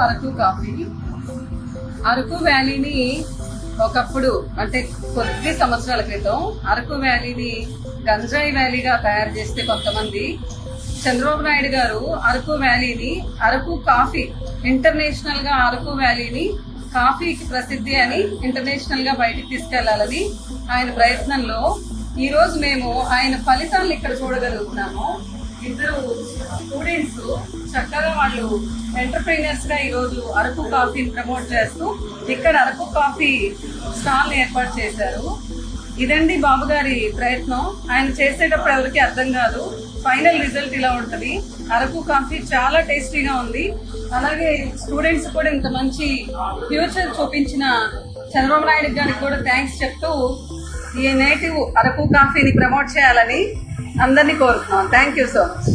Araku coffee. Araku వ్యాలీని ఒకప్పుడు అంటే కొద్ది సంవత్సరాల క్రితం అరకు వ్యాలీని గంజాయి వ్యాలీగా తయారు చేస్తే కొంతమంది, చంద్రబాబు నాయుడు గారు అరకు వ్యాలీని అరకు కాఫీ ఇంటర్నేషనల్ గా అరకు వ్యాలీని కాఫీకి ప్రసిద్ధి అని ఇంటర్నేషనల్ గా బయటికి తీసుకెళ్లాలని ఆయన ప్రయత్నంలో ఈ రోజు మేము ఆయన ఫలితాలను ఇక్కడ చూడగలుగుతున్నాము. ఇద్దరు స్టూడెంట్స్ చక్కగా వాళ్ళు ఎంటర్ప్రైనర్స్ గా ఈ రోజు అరకు కాఫీని ప్రమోట్ చేస్తూ ఇక్కడ అరకు కాఫీ స్టాల్ ఏర్పాటు చేశారు. ఇదండి బాబు గారి ప్రయత్నం. ఆయన చేసేటప్పుడు ఎవరికి అర్థం కాదు, ఫైనల్ రిజల్ట్ ఇలా ఉంటది. అరకు కాఫీ చాలా టేస్టీగా ఉంది. అలాగే స్టూడెంట్స్ కూడా ఇంత మంచి ఫ్యూచర్ చూపించిన చంద్రబాబు నాయుడు గారికి కూడా థ్యాంక్స్ చెప్తూ ఈ నేటివ్ అరకు కాఫీని ప్రమోట్ చేయాలని అందరినీ కోరుతున్నాం. Thank you so much.